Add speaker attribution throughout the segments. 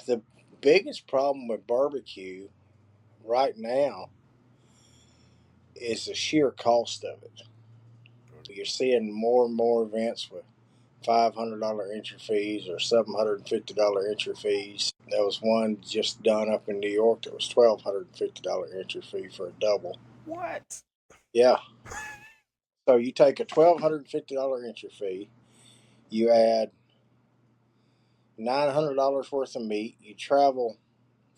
Speaker 1: The biggest problem with barbecue right now is the sheer cost of it. You're seeing more and more events with $500 entry fees or $750 entry fees. There was one just done up in New York that was $1,250 entry fee for a double.
Speaker 2: What?
Speaker 1: Yeah. So you take a $1,250 entry fee, you add $900 worth of meat, you travel.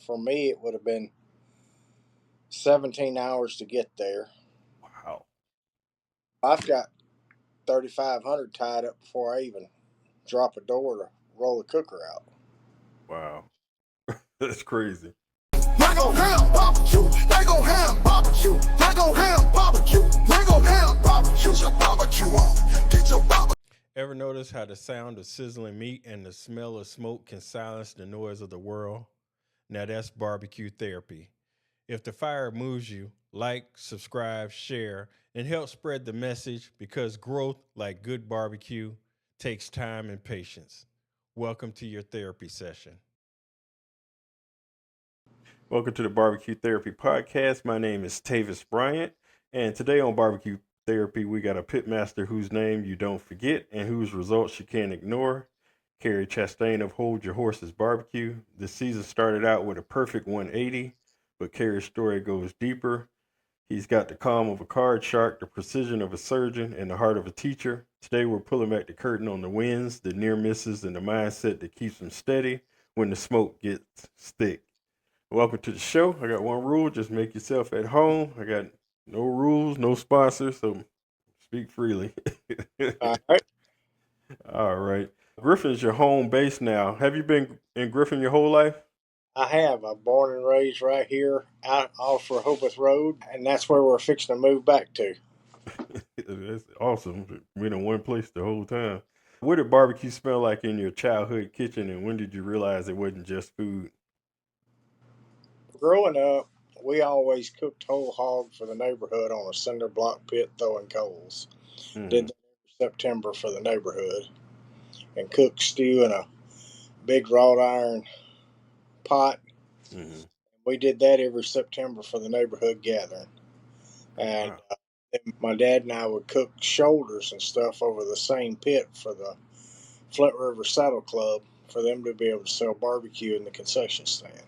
Speaker 1: For me, it would have been 17 hours to get there.
Speaker 2: Wow.
Speaker 1: I've got 3,500 tied up before I even drop a door to roll the cooker out.
Speaker 2: Wow. That's crazy.
Speaker 3: Mango ham barbecue, mango ham barbecue, mango ham barbecue, mango ham barbecue, your barbecue on, get your barbecue.
Speaker 2: Ever notice how the sound of sizzling meat and the smell of smoke can silence the noise of the world? Now that's barbecue therapy. If the fire moves you, like, subscribe, share, and help spread the message because growth, like good barbecue, takes time and patience. Welcome to your therapy session. Welcome to the BBQ Therapy Podcast. My name is Tavis Bryant, and today on BBQ Therapy, we got a pitmaster whose name you don't forget and whose results you can't ignore. Cary Chasteen of Hold Your Horses Barbecue. This season started out with a perfect 180, but Cary's story goes deeper. He's got the calm of a card shark, the precision of a surgeon, and the heart of a teacher. Today we're pulling back the curtain on the wins, the near misses, and the mindset that keeps him steady when the smoke gets thick. Welcome to the show. I got one rule: just make yourself at home. I got no rules, no sponsors, so speak freely.
Speaker 1: All right.
Speaker 2: All right. Griffin's your home base now. Have you been in Griffin your whole life?
Speaker 1: I have. I'm born and raised right here out off Rehoboth Road, and that's where we're fixing to move back to.
Speaker 2: That's awesome. Been in one place the whole time. What did barbecue smell like in your childhood kitchen, and when did you realize it wasn't just food?
Speaker 1: Growing up, we always cooked whole hog for the neighborhood on a cinder block pit throwing coals.
Speaker 2: Mm-hmm.
Speaker 1: Did that every September for the neighborhood and cooked stew in a big wrought iron pot.
Speaker 2: Mm-hmm.
Speaker 1: We did that every September for the neighborhood gathering.
Speaker 2: Oh,
Speaker 1: And
Speaker 2: wow.
Speaker 1: then my dad and I would cook shoulders and stuff over the same pit for the Flint River Saddle Club for them to be able to sell barbecue in the concession stand.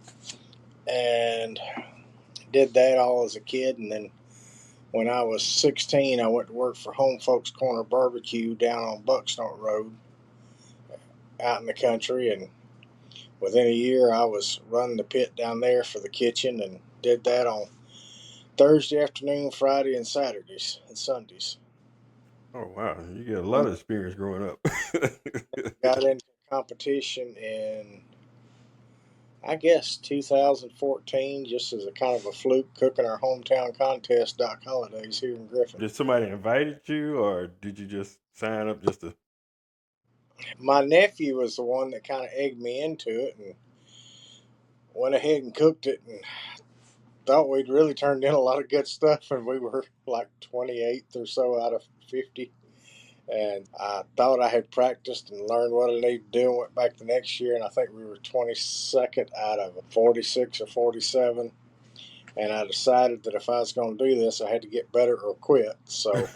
Speaker 1: And did that all as a kid. And then when I was 16, I went to work for Home Folks Corner Barbecue down on Bucksnort Road out in the country. And within a year, I was running the pit down there for the kitchen and did that on Thursday afternoon, Friday, and Saturdays and Sundays.
Speaker 2: Oh, wow. You get a lot of experience growing up.
Speaker 1: Got into competition in, I guess, 2014, just as a kind of a fluke, cooking our hometown contest Doc Holidays here in Griffin.
Speaker 2: Did somebody invite you, or did you just sign up just to?
Speaker 1: My nephew was the one that kind of egged me into it and went ahead and cooked it and thought we'd really turned in a lot of good stuff. And we were like 28th or so out of 50. And I thought I had practiced and learned what I needed to do and went back the next year. And I think we were 22nd out of 46 or 47. And I decided that if I was going to do this, I had to get better or quit. So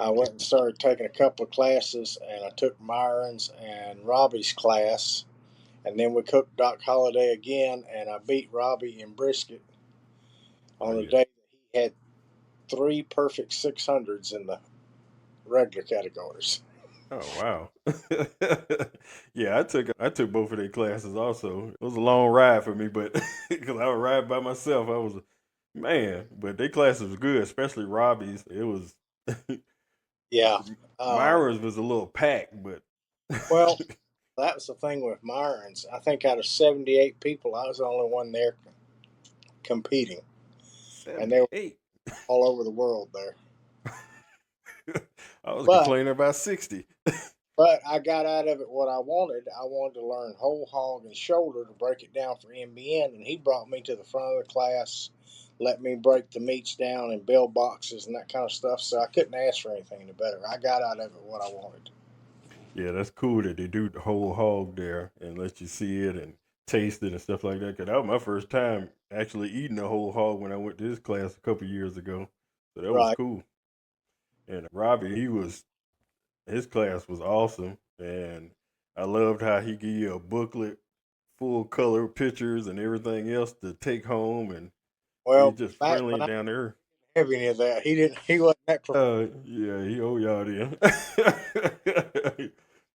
Speaker 1: I went and started taking a couple of classes, and I took Myron's and Robbie's class. And then we cooked Doc Holiday again, and I beat Robbie in brisket on the day that he had 3 perfect 600s in the regular categories.
Speaker 2: Oh, wow. Yeah, I took both of their classes also. It was a long ride for me, but because I would ride by myself, I was man. But their classes was good, especially Robbie's. It was
Speaker 1: Yeah.
Speaker 2: Myra's was a little packed, but
Speaker 1: Well, that was the thing with Myron's. I think out of 78 people, I was the only one there competing. And they were
Speaker 2: 78.
Speaker 1: all over the world there.
Speaker 2: I was
Speaker 1: But
Speaker 2: complaining about 60.
Speaker 1: But I got out of it what I wanted. I wanted to learn whole hog and shoulder to break it down for NBN, and he brought me to the front of the class, let me break the meats down in bell boxes and that kind of stuff. So I couldn't ask for anything better. I got out of it what I wanted.
Speaker 2: Yeah, that's cool that they do the whole hog there and let you see it and tasted and stuff like that. Cause that was my first time actually eating a whole hog when I went to this class a couple years ago. So that was
Speaker 1: Right.
Speaker 2: cool. And Robbie, his class was awesome, and I loved how he gave you a booklet, full color pictures and everything else to take home, and he's
Speaker 1: Well,
Speaker 2: just
Speaker 1: back
Speaker 2: friendly
Speaker 1: when I
Speaker 2: down there.
Speaker 1: didn't have any of that, he wasn't that.
Speaker 2: Yeah, he owe y'all then.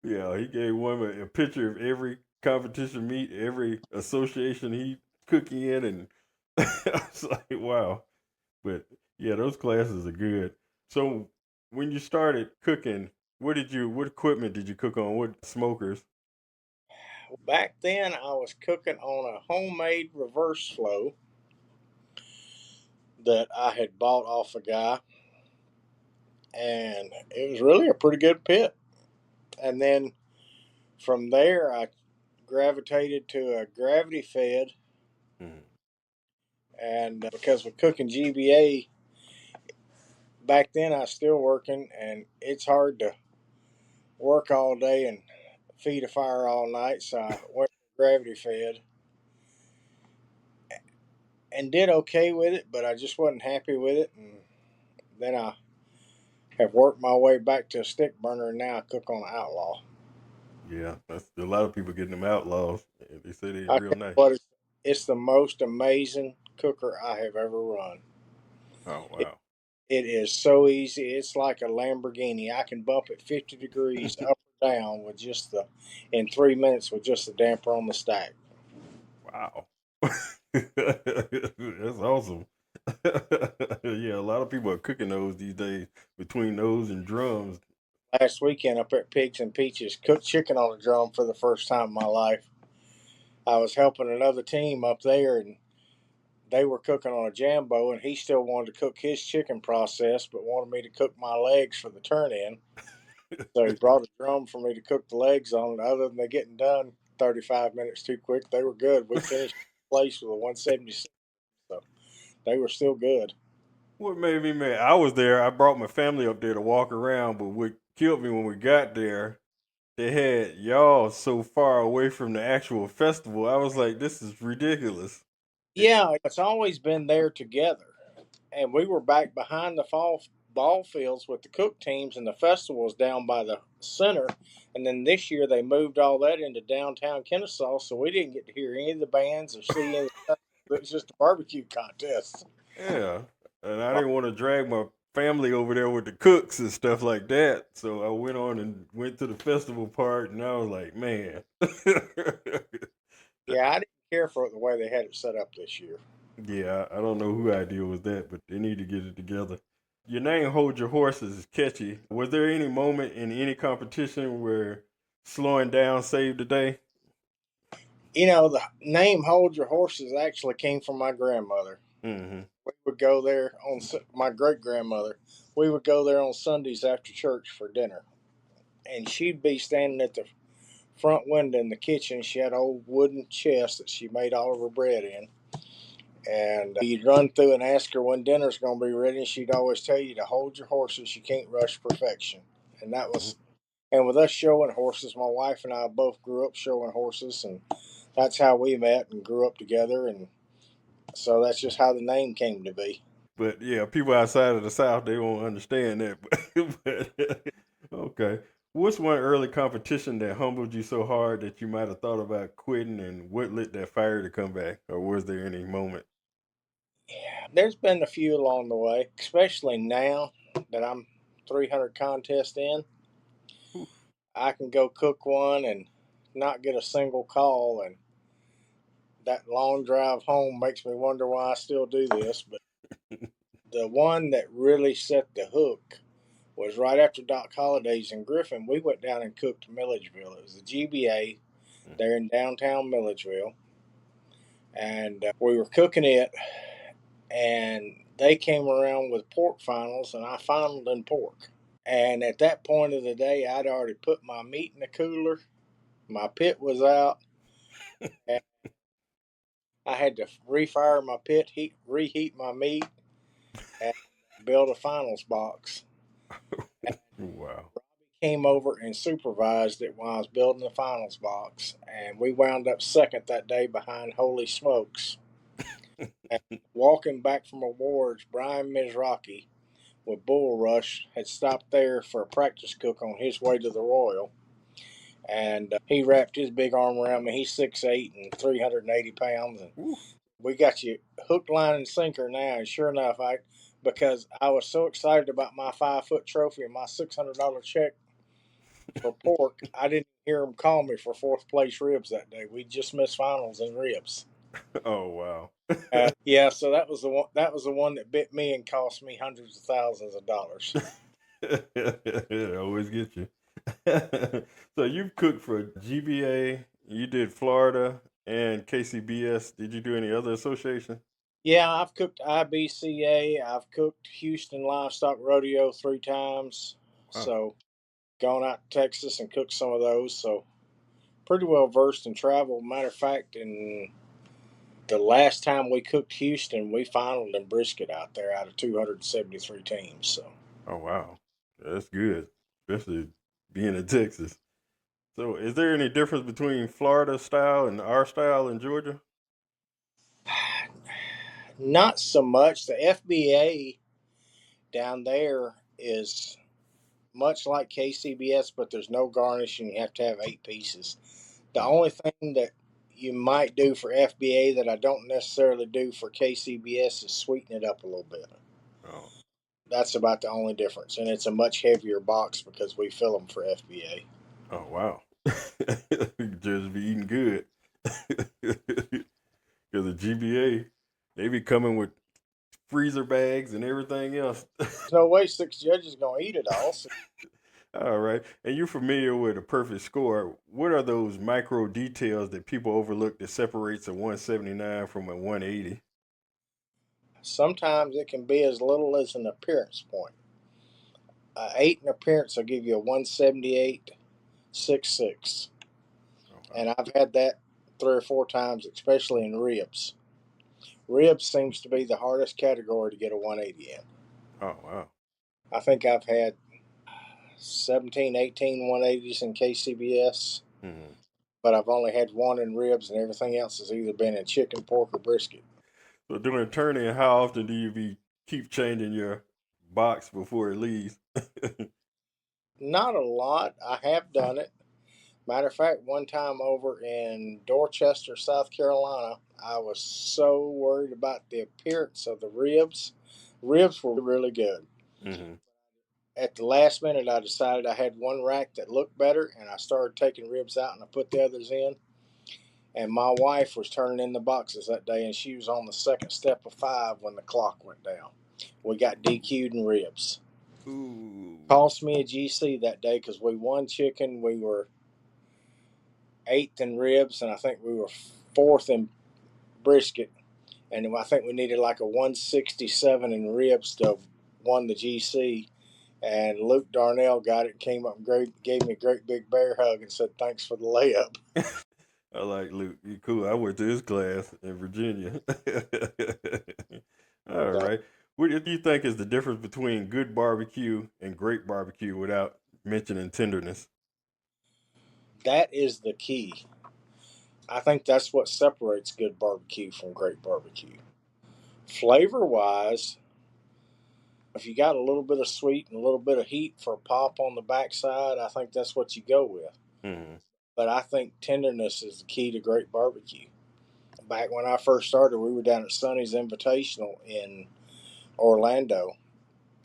Speaker 2: Yeah, he gave one a picture of every competition meet, every association he cook in, and I was like, wow. But yeah, those classes are good. So when you started cooking, what equipment did you cook on? What smokers?
Speaker 1: Back then, I was cooking on a homemade reverse flow that I had bought off a guy, and it was really a pretty good pit. And then from there, I gravitated to a gravity fed,
Speaker 2: Mhm.
Speaker 1: and because with cooking GBA back then, I was still working, and it's hard to work all day and feed a fire all night. So I went gravity fed and did okay with it, but I just wasn't happy with it. And then I have worked my way back to a stick burner, and now I cook on an Outlaw.
Speaker 2: Yeah, that's a lot of people getting them outlaws. They say they're
Speaker 1: I
Speaker 2: real
Speaker 1: tell you
Speaker 2: nice.
Speaker 1: what, it's the most amazing cooker I have ever run.
Speaker 2: Oh
Speaker 1: It,
Speaker 2: wow.
Speaker 1: it is so easy. It's like a Lamborghini. I can bump it 50 degrees up or down with in 3 minutes with just the damper on the stack.
Speaker 2: Wow. That's awesome. Yeah, a lot of people are cooking those these days between those and drums.
Speaker 1: Last weekend up at Pigs and Peaches, cooked chicken on a drum for the first time in my life. I was helping another team up there, and they were cooking on a Jambo, and he still wanted to cook his chicken process, but wanted me to cook my legs for the turn in. So he brought a drum for me to cook the legs on. And other than they getting done 35 minutes too quick, they were good. We finished place with a 176, so they were still good.
Speaker 2: What made me mad? I was there. I brought my family up there to walk around, but what killed me when we got there, they had y'all so far away from the actual festival. I was like, this is ridiculous.
Speaker 1: Yeah, it's always been there together. And we were back behind the fall ball fields with the cook teams, and the festival was down by the center. And then this year they moved all that into downtown Kennesaw, so we didn't get to hear any of the bands or see any of the stuff. It was just a barbecue contest.
Speaker 2: Yeah. And I didn't want to drag my family over there with the cooks and stuff like that. So I went on and went to the festival part, and I was like, man.
Speaker 1: Yeah, I didn't care for it the way they had it set up this year.
Speaker 2: Yeah, I don't know who idea was that, but they need to get it together. Your name, Hold Your Horses, is catchy. Was there any moment in any competition where slowing down saved the day?
Speaker 1: You know, the name Hold Your Horses actually came from my grandmother.
Speaker 2: Mm-hmm.
Speaker 1: We would go there my great grandmother. We would go there on Sundays after church for dinner. And she'd be standing at the front window in the kitchen. She had an old wooden chest that she made all of her bread in. And you'd run through and ask her when dinner's going to be ready. And she'd always tell you to hold your horses. You can't rush perfection. And that
Speaker 2: Mm-hmm.
Speaker 1: was, and with us showing horses, my wife and I both grew up showing horses. And that's how we met and grew up together. And so that's just how the name came to be.
Speaker 2: But yeah, people outside of the South, they won't understand that. Okay. What's one early competition that humbled you so hard that you might have thought about quitting, and what lit that fire to come back? Or was there any moment?
Speaker 1: There's been a few along the way, especially now that I'm 300 contests in.
Speaker 2: Whew.
Speaker 1: I can go cook one and not get a single call, and that long drive home makes me wonder why I still do this. But the one that really set the hook was right after Doc Holiday's in Griffin. We went down and cooked Milledgeville. It was the GBA there in downtown Milledgeville, and we were cooking it, and they came around with pork finals, and I finaled in pork. And at that point of the day, I'd already put my meat in the cooler. My pit was out, and I had to refire my pit, reheat my meat, and build a finals box.
Speaker 2: Wow.
Speaker 1: came over and supervised it while I was building the finals box, and we wound up second that day behind Holy Smokes. And walking back from awards, Brian Mizraki with Bull Rush had stopped there for a practice cook on his way to the Royal. And he wrapped his big arm around me. He's 6'8" and 380 pounds. And we got you hook, line, and sinker now. And sure enough, because I was so excited about my 5-foot trophy and my $600 check for pork, I didn't hear him call me for fourth place ribs that day. We just missed finals in ribs.
Speaker 2: Oh wow.
Speaker 1: Yeah, so that was the one. That was the one that bit me and cost me hundreds of thousands of dollars.
Speaker 2: It always get you. So you've cooked for GBA, you did Florida and KCBS. Did you do any other association?
Speaker 1: Yeah, I've cooked IBCA. I've cooked Houston Livestock Rodeo 3 times.
Speaker 2: Wow.
Speaker 1: So gone out to Texas and cooked some of those. So pretty well versed in travel. Matter of fact, in the last time we cooked Houston, we finaled in brisket out there out of 273 teams. So.
Speaker 2: Oh wow, that's good, especially being in Texas. So, is there any difference between Florida style and our style in Georgia?
Speaker 1: Not so much. The FBA down there is much like KCBS, but there's no garnish and you have to have 8 pieces. The only thing that you might do for FBA that I don't necessarily do for KCBS is sweeten it up a little bit.
Speaker 2: Oh,
Speaker 1: That's about the only difference. And it's a much heavier box because we fill them for FBA.
Speaker 2: oh wow, just be eating good. Because the GBA, they be coming with freezer bags and everything else.
Speaker 1: There's no way 6 judges going to eat it all. So.
Speaker 2: All right. And you're familiar with a perfect score. What are those micro details that people overlook that separates a 179 from a 180?
Speaker 1: Sometimes it can be as little as an appearance point. 8 in appearance will give you a 178.66.
Speaker 2: Okay.
Speaker 1: And I've had that 3 or 4 times, especially in ribs. Ribs seems to be the hardest category to get a 180 in.
Speaker 2: Oh, wow.
Speaker 1: I think I've had 17, 18 180s in KCBS, but I've only had 1 in ribs, and everything else has either been in chicken, pork, or brisket.
Speaker 2: So during turning, how often do you keep changing your box before it leaves?
Speaker 1: Not a lot. I have done it. Matter of fact, one time over in Dorchester, South Carolina, I was so worried about the appearance of the ribs. Ribs were really good.
Speaker 2: Mm-hmm.
Speaker 1: At the last minute, I decided I had one rack that looked better, and I started taking ribs out and I put the others in. And my wife was turning in the boxes that day, and she was on the second step of 5 when the clock went down. We got DQ'd in ribs.
Speaker 2: Ooh.
Speaker 1: Cost me a GC that day because we won chicken. We were 8th in ribs, and I think we were 4th in brisket. And I think we needed like a 167 in ribs to won the GC. And Luke Darnell got it, came up and gave me a great big bear hug and said, "Thanks for the layup."
Speaker 2: I like Luke. He's cool. I went to his class in Virginia. All right. What do you think is the difference between good barbecue and great barbecue without mentioning tenderness?
Speaker 1: That is the key. I think that's what separates good barbecue from great barbecue. Flavor-wise, if you got a little bit of sweet and a little bit of heat for a pop on the backside, I think that's what you go with.
Speaker 2: Mm-hmm.
Speaker 1: But I think tenderness is the key to great barbecue. Back when I first started, we were down at Sonny's Invitational in Orlando.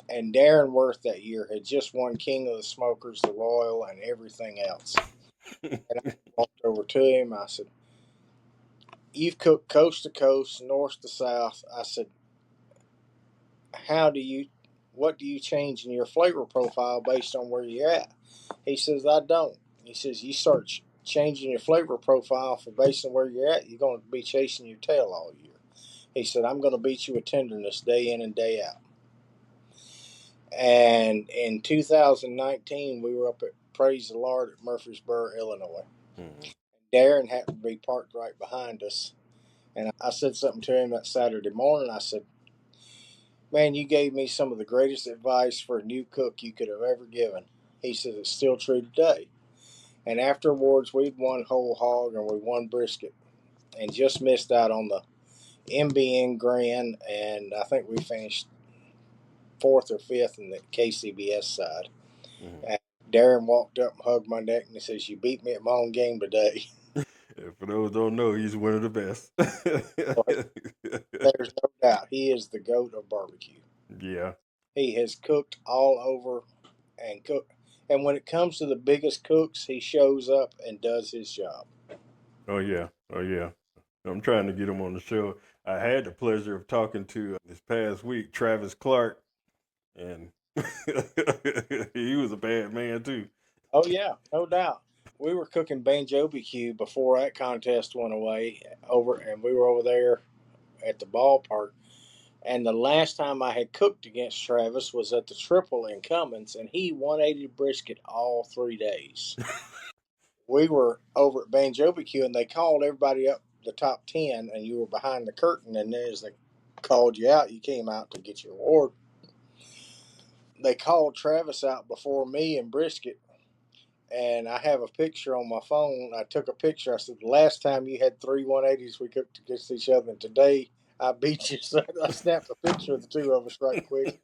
Speaker 1: And Darren Worth that year had just won King of the Smokers, the Royal, and everything else. And I walked over to him. I said, "You've cooked coast to coast, north to south." I said, what do you change in your flavor profile based on where you're at? He says, "I don't." He says, "You start changing your flavor profile for based on where you're at, you're going to be chasing your tail all year." He said, "I'm going to beat you with tenderness day in and day out." And in 2019, we were up at Praise the Lord at Murfreesboro, Illinois. Mm-hmm. Darren happened to be parked right behind us. And I said something to him that Saturday morning. I said, "Man, you gave me some of the greatest advice for a new cook you could have ever given." He says it's still true today. And afterwards, we'd won whole hog and we won brisket, and just missed out on the MBN Grand, and I think we finished fourth or fifth in the KCBS side.
Speaker 2: Mhm.
Speaker 1: And Darren walked up and hugged my neck and he says, "You beat me at my own game today."
Speaker 2: For those who don't know, he's one of the best.
Speaker 1: There's no doubt he is the GOAT of barbecue.
Speaker 2: Yeah.
Speaker 1: He has cooked all over and cooked. And when it comes to the biggest cooks, he shows up and does his job.
Speaker 2: Oh yeah. Oh yeah. I'm trying to get him on the show. I had the pleasure of talking to this past week Travis Clark, and he was a bad man too.
Speaker 1: Oh, yeah, no doubt. We were cooking Banjo BBQ before that contest went away and we were over there at the ballpark. And the last time I had cooked against Travis was at the Triple in Cummins, and he 180 brisket all 3 days. We were over at Banjo BBQ, and they called everybody up the top 10, and you were behind the curtain, and as they called you out, you came out to get your award. They called Travis out before me and brisket, and I have a picture on my phone. I took a picture. I said, "The last time you had 3 180s, we cooked against each other, and today I beat you." So I snapped a picture of the two of us right quick.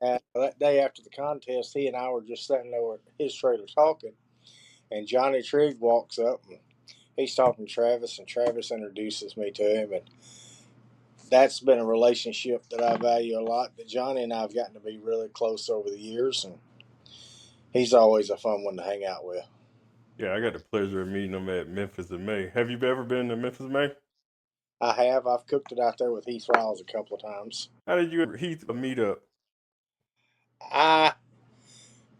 Speaker 1: And that day after the contest, he and I were just sitting there at his trailer talking, and Johnny Trigg walks up, and he's talking to Travis, and Travis introduces me to him, and that's been a relationship that I value a lot. That Johnny and I have gotten to be really close over the years, and he's always a fun one to hang out with.
Speaker 2: Yeah, I got the pleasure of meeting him at Memphis in May. Have you ever been to Memphis in May?
Speaker 1: I have. I've cooked it out there with Heath Riles a couple of times.
Speaker 2: How did you and Heath meet up?
Speaker 1: I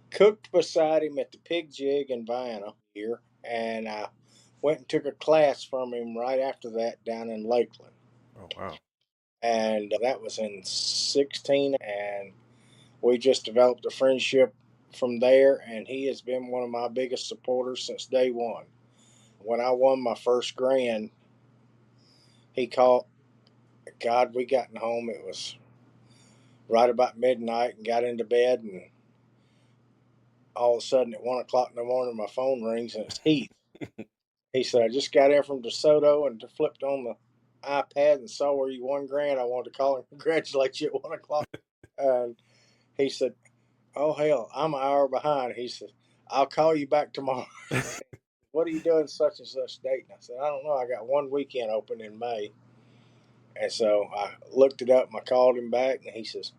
Speaker 1: cooked beside him at the Pig Jig in Vienna here, and I went and took a class from him right after that down in Lakeland.
Speaker 2: Oh wow.
Speaker 1: And that was in 16, and we just developed a friendship from there, and he has been one of my biggest supporters since day one. When I won my first grand, he called. God, we got home. It was right about midnight, and got into bed, and all of a sudden at 1 o'clock in the morning, my phone rings, and it's Heath. He said, "I just got in from DeSoto and flipped on the iPad and saw where you won grand. I wanted to call and congratulate you at 1 o'clock." And he said, "Oh, hell, I'm an hour behind." He said, "I'll call you back tomorrow." "What are you doing such and such date?" And I said, "I don't know. I got one weekend open in May." And so I looked it up and I called him back, and he says,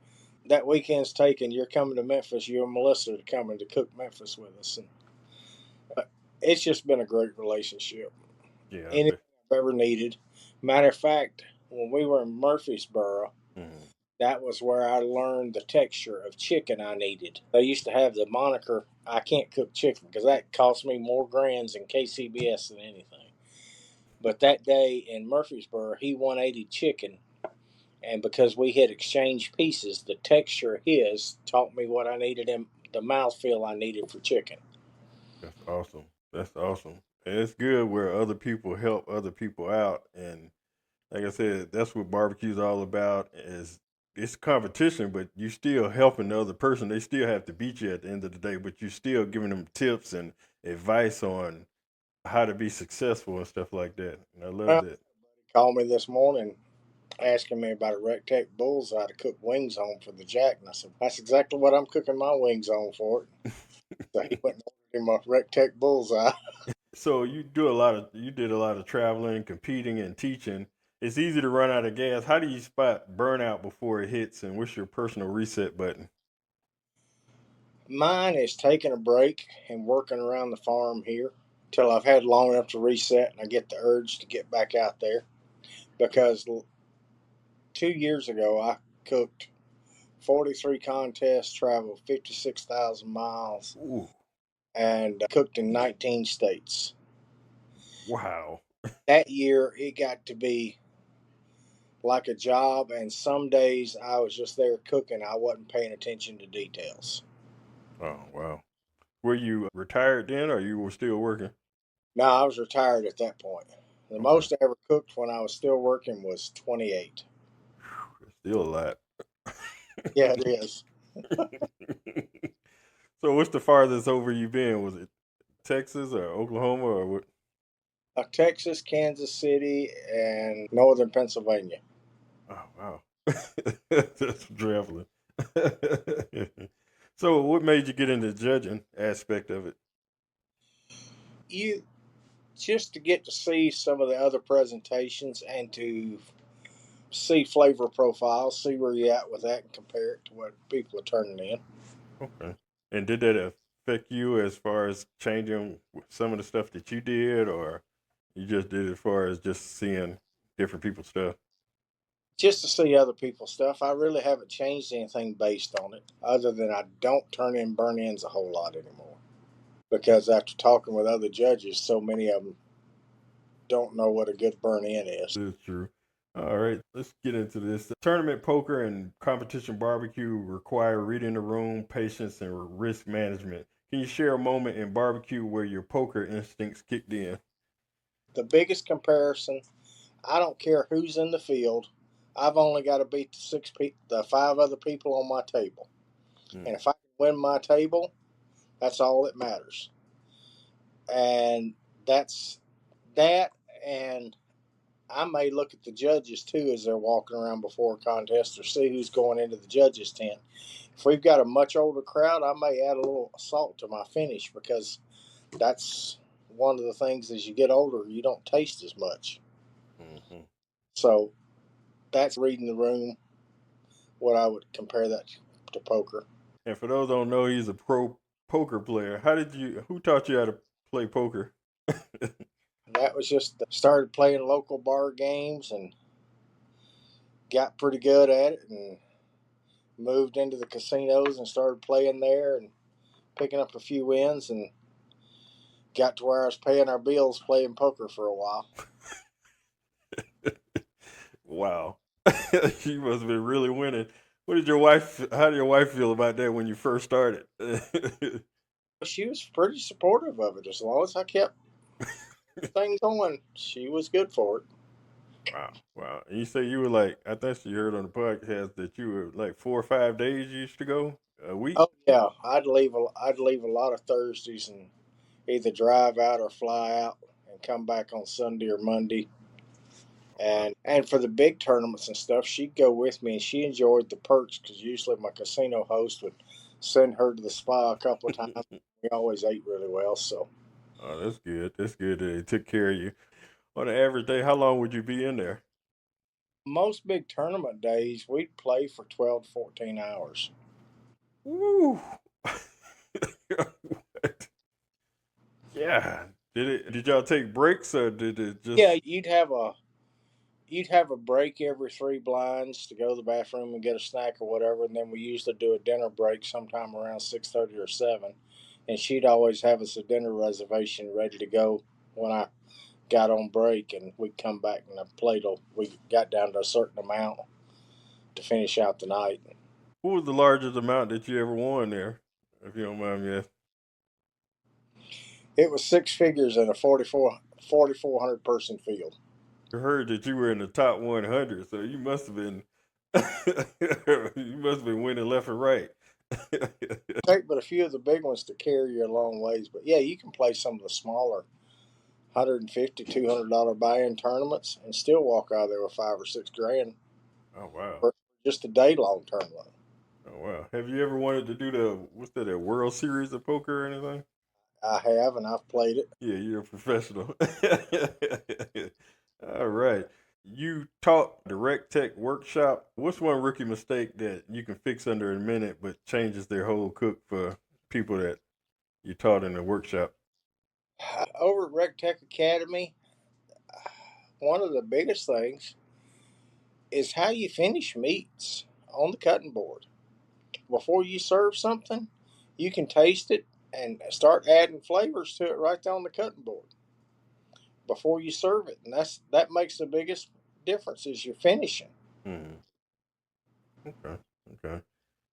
Speaker 1: "That weekend's taken. You're coming to Memphis. You and Melissa are coming to cook Memphis with us." And it's just been a great relationship.
Speaker 2: Yeah.
Speaker 1: Anything I've ever needed. Matter of fact, when we were in Murfreesboro,
Speaker 2: Mhm.
Speaker 1: that was where I learned the texture of chicken I needed. They used to have the moniker, "I can't cook chicken," because that cost me more grands in KCBS than anything. But that day in Murfreesboro, he 180 chicken. And because we had exchanged pieces, the texture of his taught me what I needed and the mouthfeel I needed for chicken.
Speaker 2: That's awesome. That's awesome. And it's good where other people help other people out. And like I said, that's what barbecue's all about is it's competition, but you still helping the other person. They still have to beat you at the end of the day, but you still giving them tips and advice on how to be successful and stuff like that. And I love
Speaker 1: Well,
Speaker 2: that.
Speaker 1: he called me this morning asking me about a Rectech bullseye to cook wings on for the Jack. And I said, "That's exactly what I'm cooking my wings on for it." So he went and ordered him a Rectech bullseye.
Speaker 2: So you did a lot of traveling, competing, and teaching. It's easy to run out of gas. How do you spot burnout before it hits, and what's your personal reset button?
Speaker 1: Mine is taking a break and working around the farm here till I've had long enough to reset and I get the urge to get back out there. Because 2 years ago, I cooked 43 contests, traveled 56,000 miles,
Speaker 2: Ooh,
Speaker 1: and cooked in 19 states.
Speaker 2: wow.
Speaker 1: That year, it got to be like a job, and some days I was just there cooking. I wasn't paying attention to details.
Speaker 2: Oh, wow. Were you retired then, or you were still working?
Speaker 1: No, I was retired at that point. The
Speaker 2: Okay,
Speaker 1: most I ever cooked when I was still working was 28.
Speaker 2: still a lot.
Speaker 1: Yeah, it is.
Speaker 2: So what's the farthest over you been? Was it Texas or Oklahoma or what?
Speaker 1: Texas, Kansas City, and northern Pennsylvania.
Speaker 2: Oh wow, that's traveling. So what made you get into the judging aspect of it?
Speaker 1: You just to get to see some of the other presentations and to see flavor profiles, see where you're at with that, and compare it to what people are turning in.
Speaker 2: Okay. And did that affect you as far as changing some of the stuff that you did, or you just did it as far as just seeing different people's stuff?
Speaker 1: Just to see other people's stuff. I really haven't changed anything based on it, other than I don't turn in burn ins a whole lot anymore. Because after talking with other judges, so many of them don't know what a good burn in is.
Speaker 2: This is true. All right, let's get into this. Tournament poker and competition barbecue require reading the room, patience, and risk management. Can you share a moment in barbecue where your poker instincts kicked in?
Speaker 1: The biggest comparison, I don't care who's in the field. I've only got to beat the five other people on my table. And if I can win my table, that's all that matters. And that's that. And I may look at the judges too as they're walking around before a contest or see who's going into the judges' tent. If we've got a much older crowd, I may add a little salt to my finish because that's one of the things as you get older, you don't taste as much.
Speaker 2: Mm-hmm.
Speaker 1: So that's reading the room, what I would compare that to poker.
Speaker 2: And for those who don't know, he's a pro poker player. Who taught you how to play poker?
Speaker 1: That was just started playing local bar games and got pretty good at it and moved into the casinos and started playing there and picking up a few wins and got to where I was paying our bills playing poker for a while.
Speaker 2: Wow. She must have been really winning. How did your wife feel about that when you first started?
Speaker 1: She was pretty supportive of it. As long as I kept things going, she was good for it.
Speaker 2: Wow, wow. And you say you were like, I think you heard on the podcast that you were like 4 or 5 days you used to go a week.
Speaker 1: Oh yeah, I'd leave a lot of Thursdays and either drive out or fly out and come back on Sunday or Monday. And for the big tournaments and stuff, she'd go with me, and she enjoyed the perks because usually my casino host would send her to the spa a couple of times. We always ate really well, so
Speaker 2: Oh, that's good. That's good that they took care of you. On an average day, how long would you be in there?
Speaker 1: most big tournament days we'd play for 12 to 14 hours.
Speaker 2: Woo. What? Yeah. Did y'all take breaks or did it just
Speaker 1: Yeah, you'd have a break every three blinds to go to the bathroom and get a snack or whatever, and then we usually do a dinner break sometime around 6:30 or 7. And she'd always have us a dinner reservation ready to go when I got on break, and we'd come back and I played till we got down to a certain amount to finish out the night.
Speaker 2: what was the largest amount that you ever won there? If you don't mind me asking.
Speaker 1: It was six figures in a 4,400 person field.
Speaker 2: I heard that you were in the top 100, so you must have been you must have been winning left and right.
Speaker 1: Take but a few of the big ones to carry you a long ways. But yeah, you can play some of the smaller $150, $200 buy-in tournaments and still walk out of there with 5 or 6 grand
Speaker 2: Oh wow.
Speaker 1: for just a day-long tournament.
Speaker 2: Oh wow. Have you ever wanted to do a World Series of poker or anything?
Speaker 1: I have, and I've played it.
Speaker 2: Yeah, you're a professional. All right. You taught direct tech workshop. What's one rookie mistake that you can fix under a minute but changes their whole cook for people that you taught in the workshop?
Speaker 1: Over at Rec Tech Academy, one of the biggest things is how you finish meats on the cutting board. Before you serve something, you can taste it and start adding flavors to it right there on the cutting board before you serve it, and that makes the biggest difference is your finishing.
Speaker 2: Hmm. Okay. Okay.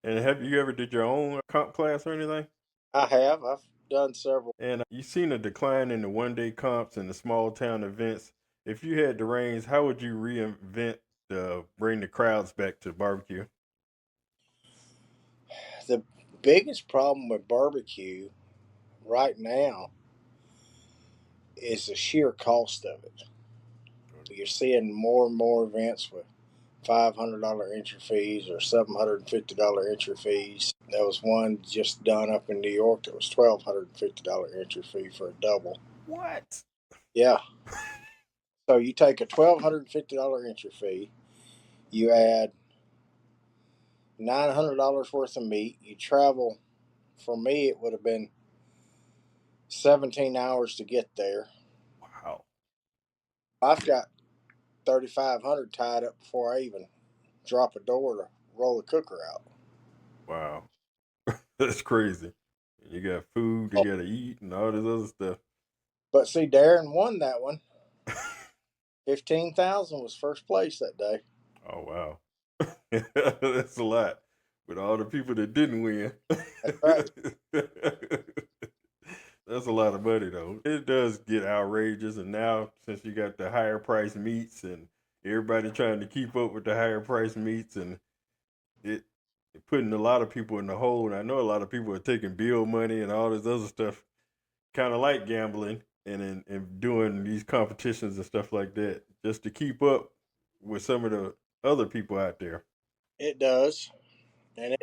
Speaker 2: And have you ever did your own comp class or anything?
Speaker 1: I have. I've done several.
Speaker 2: And you've seen a decline in the one-day comps and the small town events. If you had the reins, how would you reinvent bring the crowds back to barbecue?
Speaker 1: The biggest problem with barbecue right now is the sheer cost of it. You're seeing more and more events with $500 entry fees or $750 entry fees. There was one just done up in New York that was $1,250 entry fee for a double.
Speaker 2: What?
Speaker 1: Yeah. So you take a $1,250 entry fee, you add $900 worth of meat, you travel. For me, it would have been 17 hours to get there.
Speaker 2: Wow.
Speaker 1: I've got 3,500 tied up before I even drop a door to roll the cooker out.
Speaker 2: Wow. That's crazy. You got food, you got to eat, and all this other stuff.
Speaker 1: But see, Darren won that one. 15,000 was first place that day.
Speaker 2: Oh, wow. That's a lot. With all the people that didn't win.
Speaker 1: That's right.
Speaker 2: That's a lot of money, though. It does get outrageous, and now since you got the higher price meats and everybody trying to keep up with the higher price meats, and it putting a lot of people in the hole. And I know a lot of people are taking bill money and all this other stuff, kind of like gambling and doing these competitions and stuff like that, just to keep up with some of the other people out there.
Speaker 1: It does. And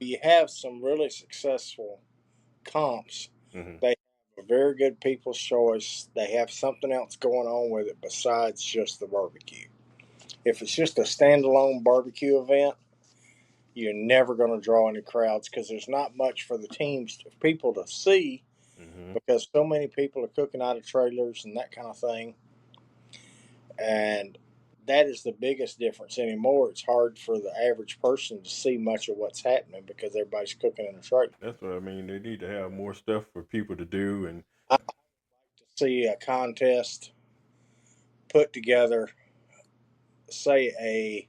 Speaker 1: you have some really successful comps.
Speaker 2: Mm-hmm.
Speaker 1: They have a very good people's choice. They have something else going on with it besides just the barbecue. If it's just a standalone barbecue event, you're never going to draw any crowds because there's not much for the people to see, because so many people are cooking out of trailers and that kind of thing. And that is the biggest difference anymore. It's hard for the average person to see much of what's happening because everybody's cooking in a trailer.
Speaker 2: That's what I mean. They need to have more stuff for people to do. And
Speaker 1: I like to see a contest put together, say a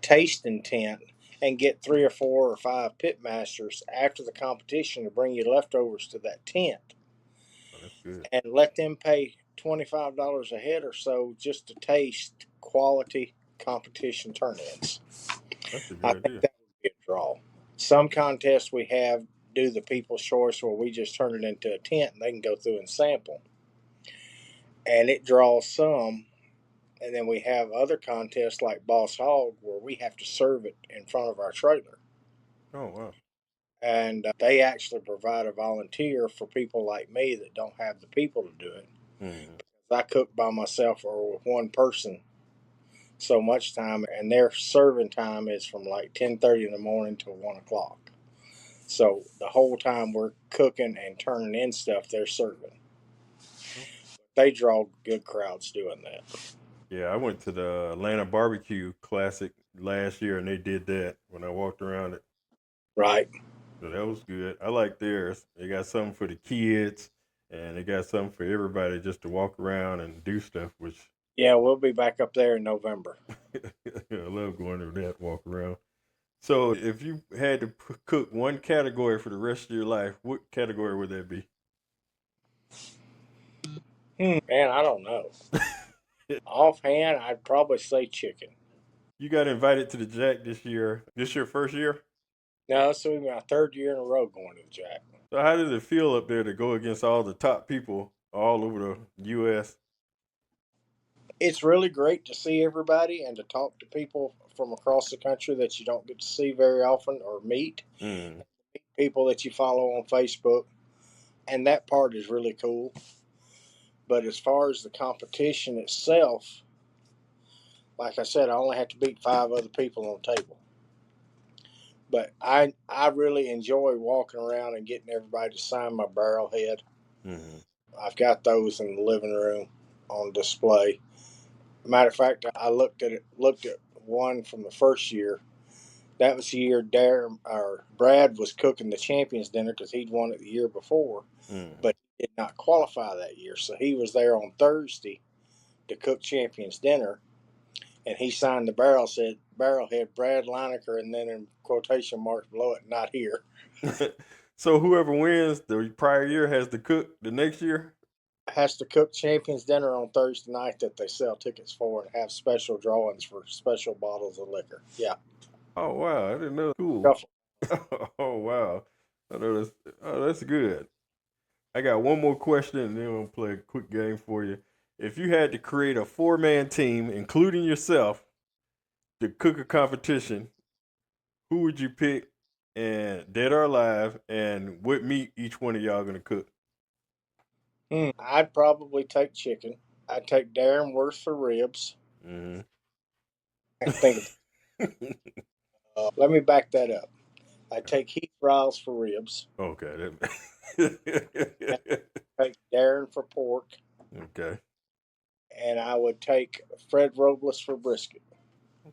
Speaker 1: tasting tent, and get 3 or 4 or 5 pitmasters after the competition to bring you leftovers to that tent.
Speaker 2: oh, that's good.
Speaker 1: And let them pay $25 a head or so just to taste quality competition turn-ins.
Speaker 2: That's a good
Speaker 1: I
Speaker 2: idea.
Speaker 1: think that would be a draw. Some contests we have do the people's choice where we just turn it into a tent and they can go through and sample. And it draws some. And then we have other contests like Boss Hog where we have to serve it in front of our trailer.
Speaker 2: Oh, wow.
Speaker 1: And they actually provide a volunteer for people like me that don't have the people to do it. I cook by myself or with one person so much time, and their serving time is from like 10:30 in the morning till 1 o'clock. So the whole time we're cooking and turning in stuff, they're serving. They draw good crowds doing that.
Speaker 2: Yeah, I went to the Atlanta Barbecue Classic last year, and they did that when I walked around it.
Speaker 1: Right.
Speaker 2: So that was good. I like theirs. They got something for the kids, and they got something for everybody just to walk around and do stuff, which...
Speaker 1: Yeah, we'll be back up there in November.
Speaker 2: I love going to that walk around. So if you had to cook one category for the rest of your life, what category would that be?
Speaker 1: Man, I don't know. Offhand, I'd probably say chicken.
Speaker 2: You got invited to the Jack this year. This your first year?
Speaker 1: No, this will be my 3rd year in a row going to the Jack.
Speaker 2: So how did it feel up there to go against all the top people all over the U.S.?
Speaker 1: It's really great to see everybody and to talk to people from across the country that you don't get to see very often or meet. People that you follow on Facebook. And that part is really cool. But as far as the competition itself, like I said, I only have to beat 5 other people on the table. But I really enjoy walking around and getting everybody to sign my barrel head. I've got those in the living room on display. Matter of fact, I looked at one from the first year. That was the year Brad was cooking the champions dinner because he'd won it the year before, but he did not qualify that year. So he was there on Thursday to cook champions dinner, and he signed the barrel, said barrelhead Brad Lineker, and then in quotation marks below it, not here.
Speaker 2: So whoever wins the prior year has to cook the next year?
Speaker 1: Has to cook champions dinner on Thursday night that they sell tickets for and have special drawings for special bottles of liquor. Yeah.
Speaker 2: Oh, wow. I didn't know. Cool. Oh wow. That's good. I got one more question and then we'll play a quick game for you. If you had to create a 4-man team, including yourself, to cook a competition, who would you pick and dead or alive, and what meat each one of y'all gonna cook?
Speaker 1: I'd probably take chicken. I'd take Darren Worth for ribs.
Speaker 2: Mm-hmm.
Speaker 1: I think. Let me back that up. I'd take Heath Riles for ribs.
Speaker 2: Okay.
Speaker 1: I'd take Darren for pork,
Speaker 2: Okay.
Speaker 1: and I would take Fred Robles for brisket.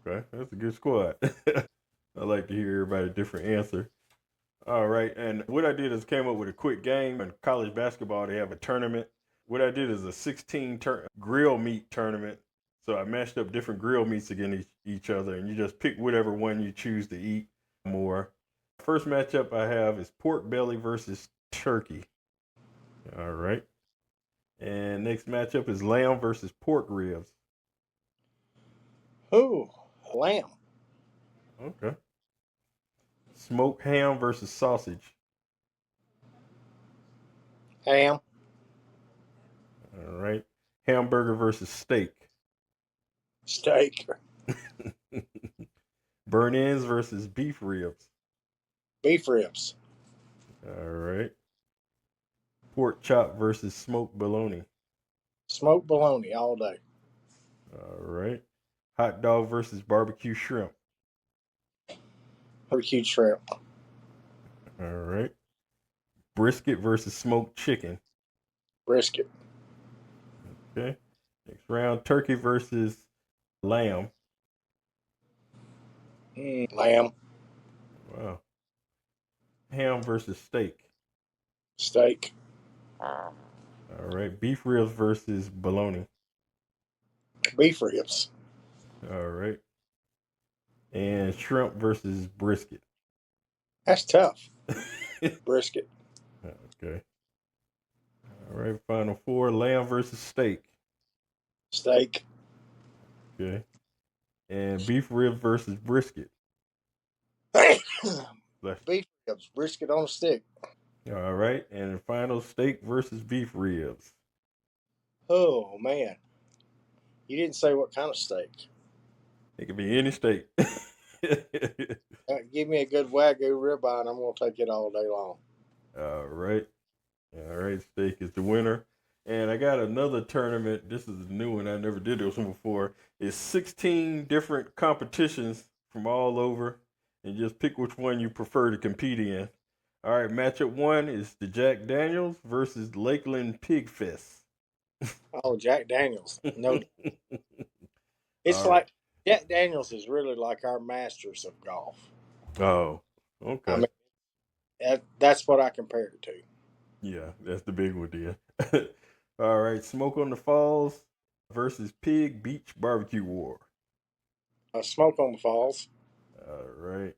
Speaker 2: Okay. That's a good squad. I like to hear everybody different answer. All right. And what I did is came up with a quick game. In college basketball, they have a tournament. What I did is a 16 grill meat tournament. So I mashed up different grill meats against each other, and you just pick whatever one you choose to eat more. First matchup I have is pork belly versus turkey. All right. And next matchup is lamb versus pork ribs.
Speaker 1: Ooh, lamb.
Speaker 2: Okay. Smoked ham versus sausage.
Speaker 1: Ham.
Speaker 2: All right. Hamburger versus steak.
Speaker 1: Steak.
Speaker 2: Burnt ends versus beef ribs.
Speaker 1: Beef ribs.
Speaker 2: All right. Pork chop versus smoked bologna.
Speaker 1: Smoked bologna all day.
Speaker 2: All right. Hot dog versus barbecue shrimp.
Speaker 1: Barbecue shrimp.
Speaker 2: All right. Brisket versus smoked chicken.
Speaker 1: Brisket.
Speaker 2: Okay. Next round, turkey versus lamb.
Speaker 1: Lamb.
Speaker 2: Wow. Ham versus steak.
Speaker 1: Steak.
Speaker 2: All right. Beef ribs versus bologna.
Speaker 1: Beef ribs.
Speaker 2: All right. And shrimp versus brisket.
Speaker 1: That's tough. Brisket.
Speaker 2: Okay. All right. Final four, lamb versus steak.
Speaker 1: Steak.
Speaker 2: Okay. And beef ribs versus brisket.
Speaker 1: Beef ribs. Brisket on a stick.
Speaker 2: All right. And final, steak versus beef ribs.
Speaker 1: Oh, man. You didn't say what kind of steak.
Speaker 2: It could be any steak.
Speaker 1: Give me a good Wagyu ribeye, and I'm going to take it all day long.
Speaker 2: All right. All right. Steak is the winner. And I got another tournament. This is a new one. I never did this one before. It's 16 different competitions from all over. And just pick which one you prefer to compete in. All right. Matchup one is the Jack Daniels versus Lakeland Pig Fest.
Speaker 1: Oh, Jack Daniels. No, it's
Speaker 2: All right.
Speaker 1: like Jack Daniels is really like our masters of golf.
Speaker 2: Oh,
Speaker 1: I
Speaker 2: okay.
Speaker 1: mean, that's what I compare it to.
Speaker 2: Yeah, that's the big one, then. All right. Smoke on the Falls versus Pig Beach Barbecue War.
Speaker 1: Smoke on the Falls.
Speaker 2: All right.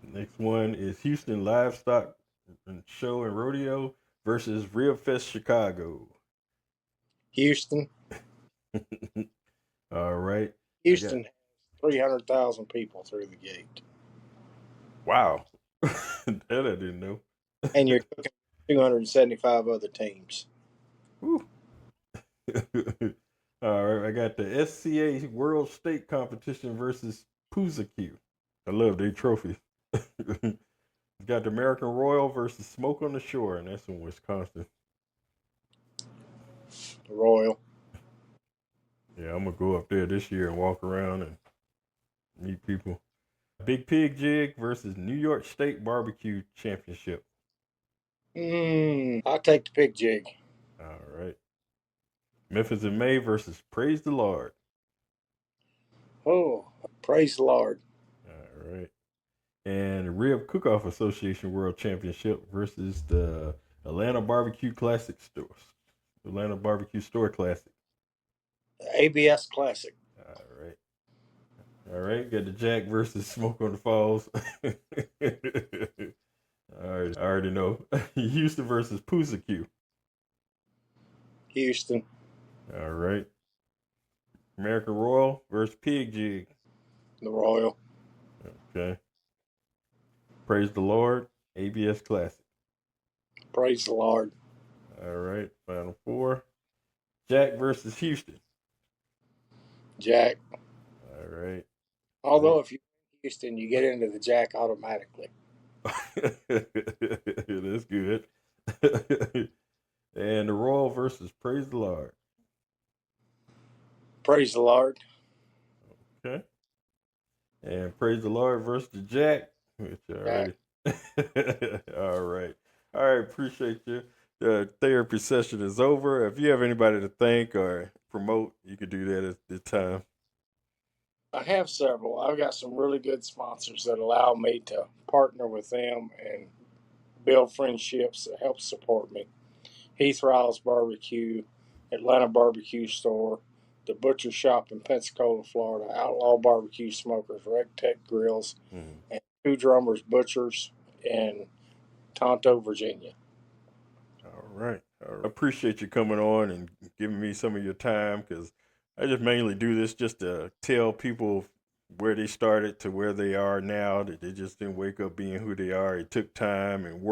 Speaker 2: Next one is Houston Livestock Show and Rodeo versus Rib Fest Chicago.
Speaker 1: Houston.
Speaker 2: All right. I got
Speaker 1: Houston has 300,000 people through the gate.
Speaker 2: wow. That I didn't know.
Speaker 1: And you're cooking 275 other teams.
Speaker 2: Whew. All right. I got the SCA World State Competition versus Puzaki. I love their trophies. Got the American Royal versus Smoke on the Shore, and that's in Wisconsin.
Speaker 1: Royal.
Speaker 2: Yeah, I'm gonna go up there this year and walk around and meet people. Big Pig Jig versus New York State Barbecue Championship.
Speaker 1: I'll take the pig jig.
Speaker 2: All right. Memphis in May versus Praise the Lord.
Speaker 1: Oh, praise the Lord.
Speaker 2: All right. And Rib Cook-Off Association World Championship versus the Atlanta Barbecue Classic Stores. Atlanta Barbecue Store Classic.
Speaker 1: ABS Classic.
Speaker 2: All right. All right. Got the Jack versus Smoke on the Falls. All right. I already know. Houston versus Puzaki.
Speaker 1: Houston.
Speaker 2: All right. American Royal versus Pig Jig.
Speaker 1: The Royal.
Speaker 2: Okay. Praise the Lord, ABS Classic.
Speaker 1: Praise the Lord.
Speaker 2: All right, final four. Jack versus Houston.
Speaker 1: Jack.
Speaker 2: All right.
Speaker 1: Although if you're in Houston, you get into the Jack automatically.
Speaker 2: That's good. And the Royal versus Praise the Lord.
Speaker 1: Praise the Lord.
Speaker 2: Okay. And Praise the Lord versus the Jack. Which already. All right. All right. Appreciate you. The therapy session is over. If you have anybody to thank or promote, you can do that at this time.
Speaker 1: I have several. I've got some really good sponsors that allow me to partner with them and build friendships that help support me. Heath Riles Barbecue, Atlanta Barbecue Store, the Butcher Shop in Pensacola, Florida, Outlaw Barbecue Smokers, Rec Tech Grills, and Two Drummers Butchers in Tonto, Virginia.
Speaker 2: All right. I appreciate you coming on and giving me some of your time, because I just mainly do this just to tell people where they started to where they are now, that they just didn't wake up being who they are. It took time and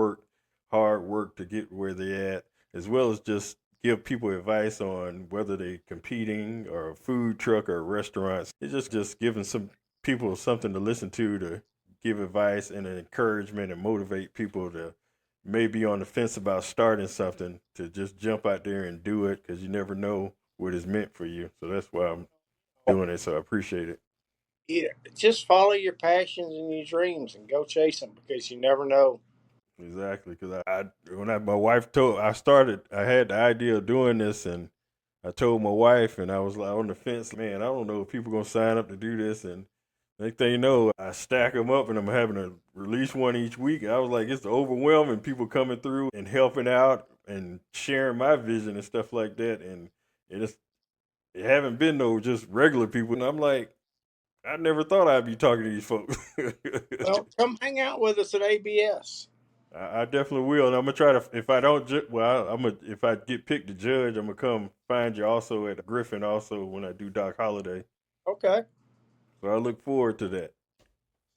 Speaker 2: hard work to get where they at, as well as just give people advice on whether they competing or a food truck or restaurants. It's just giving some people something to listen to give advice and an encouragement and motivate people to maybe on the fence about starting something, to just jump out there and do it, because you never know what is meant for you. So that's why I'm doing it. So I appreciate it.
Speaker 1: Yeah, just follow your passions and your dreams and go chase them, because you never know.
Speaker 2: Exactly, because my wife I had the idea of doing this, and I told my wife, and I was like on the fence, man, I don't know if people gonna sign up to do this. And next thing you know, I stack them up, and I'm having to release one each week. I was like, it's overwhelming, people coming through and helping out and sharing my vision and stuff like that. And it haven't been no just regular people. And I'm like, I never thought I'd be talking to these folks.
Speaker 1: Well, come hang out with us at ABS.
Speaker 2: I definitely will, and I'm gonna try to. If I don't, if I get picked to judge, I'm gonna come find you also at Griffin, also when I do Doc Holiday.
Speaker 1: Okay.
Speaker 2: So I look forward to that.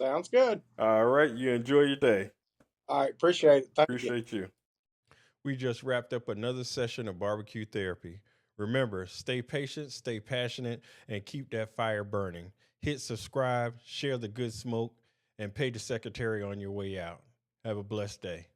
Speaker 1: Sounds good.
Speaker 2: All right, you enjoy your day.
Speaker 1: All right, appreciate it. Thank you.
Speaker 2: Appreciate you. We just wrapped up another session of barbecue therapy. Remember, stay patient, stay passionate, and keep that fire burning. Hit subscribe, share the good smoke, and pay the secretary on your way out. Have a blessed day.